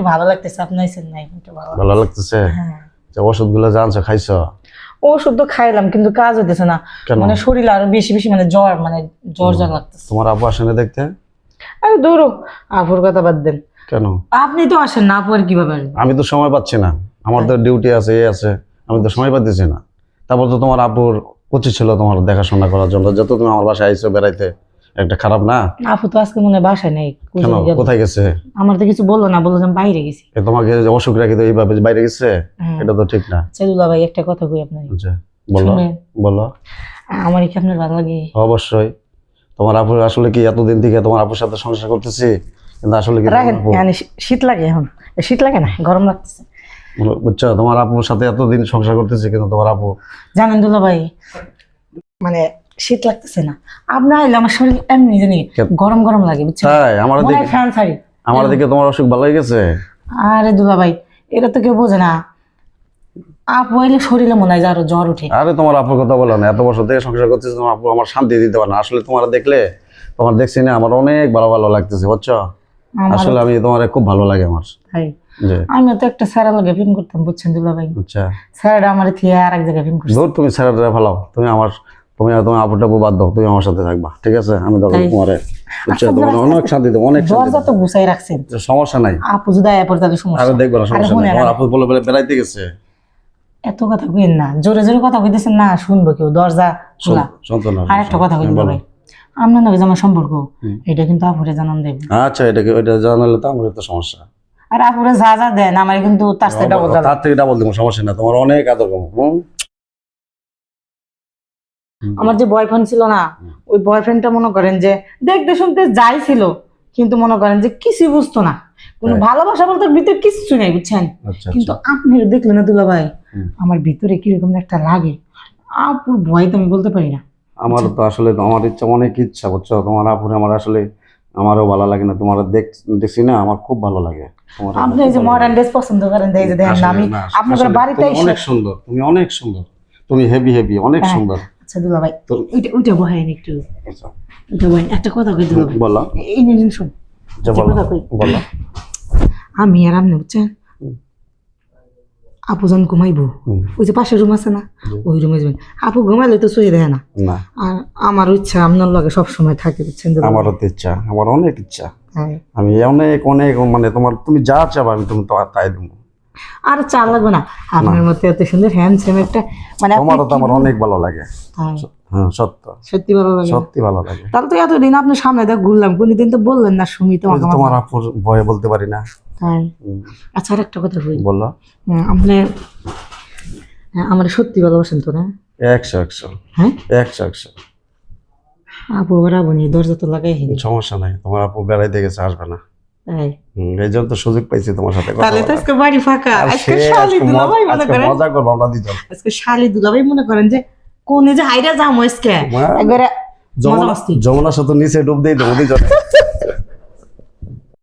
ভালো লাগতেছে আপনার নাই একটু ভালো লাগতেছে। হ্যাঁ ওষুধগুলো জানছো খাইছো? ওষুধ তো খাইলাম কিন্তু কাজ হইতেছে না। মানে শরীর আরো বেশি বেশি মানে জ্বর লাগতেছে। তোমার আপু আসেনি দেখতে? আরে দূর, আপুর কথা বাদ দেন। কেন? আপনি তো আসেন না, আপু আর কিভাবে আসবেন? আমি তো সময় পাচ্ছি না, আমার তো ডিউটি আছে, এ আছে, আমি তো সময় পাচ্ছি না। তারপর তো তোমার আপুর উচিত ছিল তোমার দেখাশোনা করার জন্য, যত তুমি আমার বাসায় আইছো বেড়াইতে, একটা খারাপ না? আপু তো আজকে মনে হয় বাসায় নেই। কেন, কোথায় গেছে? আমার তো কিছু বললো না, বললো যে আমি বাইরে গেছি। তোমাকে অসুখ রাখি তো এইভাবে বাইরে গেছে, এটা তো ঠিক না। চেদুলা ভাই একটা কথা কই আপনার, বলো বলো। আমার কি আপনার ভালো লাগে? অবশ্যই। তোমার আপুর আসলে কি এতদিন থেকে তোমার আপুর সাথে সংসার করতেছি, কিন্তু আসলে কি শীত লাগে এখন? শীত লাগে না, গরম লাগতেছে। বুঝছো, তোমার আপুর সাথে এতদিন সংসার করতেছি কিন্তু তোমার আপু, জানেন দুলা ভাই, মানে শীত লাগতেছে না, আপনার আইলে আমার শরীর এমনি জানি গরম গরম লাগে, বুঝছেন? তাই আমার দিকে ফ্যান ছাড়ি, আমার দিকে তোমার অসুখ ভালো হয়ে গেছে। আরে দুলা ভাই, এটা তো কেউ বোঝে না। আপু আইলে শরীরে মনে হয় যে আরো জ্বর উঠে। আরে তোমার আপুর কথা বলো না, এত বছর থেকে সংসার করতেছি, তোমার আপু আমার শান্তি দিতে পারে না। আসলে তোমার দেখলে, তোমার দেখছি না, আমার অনেক ভালো ভালো লাগতেছে, বুঝছো? আসলে আমি তোমার খুব ভালো লাগে আমার। আমি তো একটা স্যারের লগে প্রেম করতাম, বুঝছেন দুলা ভাই? আচ্ছা, স্যারটা আমার থিয়া আর এক জায়গায় প্রেম করছে। ধর তুমি স্যারটা ভালো, তুমি তোমার আপুর টাপু বাদ দাও, তুমি আমার সাথে থাকবা, ঠিক আছে? আমি তো তোমারে, বুঝছো, তোমার অনেক শান্তি দেবো, অনেক শান্তি দরজা তো গুছাই রাখছেন, সমস্যা নাই। আপু যদি আয়া পড়ে তাহলে সমস্যা। আরে দেখবো না, সমস্যা নাই। তোমার আপু বলে বলে বেড়াইতে গেছে। এত কথা কইেন না, জোরে জোরে কথা কইতেছেন না, শুনবো কেউ, দরজা খোলা। আর একটা কথা কই ভাই, আপনার নাকি আমার সম্পর্ক, এটা কিন্তু আপুরে জানান দেব। আচ্ছা, এটা জানালে তো আমার তো সমস্যা। আর আপুরে যা যা দেন আমার কিন্তু তার থেকে ডাবল দেবো, সমস্যা না, তোমার অনেক আদর করবো। আমার যে বয়ফ্রেন্ড ছিল না, ওই বয়ফ্রেন্ডটা মনে করেন যে দেখতে শুনতে যাই ছিল, কিন্তু মনে করেন যে কিছুই বুঝতো না, কোনো ভালোবাসা বলতে ভিতরে কিছু নেই, বুঝছেন? কিন্তু আপনি দেখলেন না দুলা ভাই, আমার ভিতরে কিরকম একটা লাগে, আপুর ভয় তো আমি বলতে পারি না। আমার তো আসলে আমার ইচ্ছা, অনেক ইচ্ছা, বুঝছো? তোমার আপুরে আমার আসলে আমারও ভালো লাগে না, তোমার দেখছি না, আমার খুব ভালো লাগে। আপনি এই যে মডার্ন ড্রেস পছন্দ করেন, এই যে দেখেন আমি আপনাদের বাড়িতে অনেক সুন্দর, তুমি অনেক সুন্দর, তুমি হেভি হেভি অনেক সুন্দর। আচ্ছা দুলা ভাই, ওইটা বহেন একটু, ওইটা বহেন, একটা কথা কই দুলা ভাই। বলো। এই নিন শুন, বলো। আমি আর আপনি, বুঝছেন, আপু যখন ঘুমাইবো, ওই যে পাশের রুম আছে না, ওই রুমে যাবেন। আপু ঘুমাইলে তো শুয়ে দেয় না, আর আমার ইচ্ছা আপনার লগে সবসময় থাকে, বুঝছেন? আমারও তো ইচ্ছা, আমার অনেক ইচ্ছা, আমি অনেক অনেক মানে তুমি যা চাবা আমি তুমি তাই দেবো। আর চা লাগবে না, আপনার মতো এত সুন্দর হ্যান্ডসাম একটা, মানে তোমারও তো আমার অনেক ভালো লাগে। হ্যাঁ, সত্যি ভালো লাগে, সত্যি ভালো লাগে। তাহলে তো এতদিন আপনার সামনে দেখ ঘুরলাম, কোনদিন তো বললেন না সুমি তোমার আপুর ভয়ে বলতে পারি না। আচ্ছা, আর একটা কথা বলি। বললো। আপনি আমার সত্যি ভালোবাসেন তো না? 100 হ্যাঁ 100 আপু বেড়াবো নি, দরজা তো লাগাই, সমস্যা নাই। তোমার আপু বেড়াইতে গেছে, আসবে না, তাই এই জন্য তো সুযোগ পাইছি তোমার সাথে কথা বলার। আজকে বাড়ি ফাঁকা, আজকে শালি দুলাভাই মনে করেন, মজা করব আমরা দুজন। আজকে শালি দুলাভাই মনে করেন যে কোনে যে হাইরা যামো আজকে একবারে যমুনার সাথে নিচে ডুব দেই দেবো দুজনে।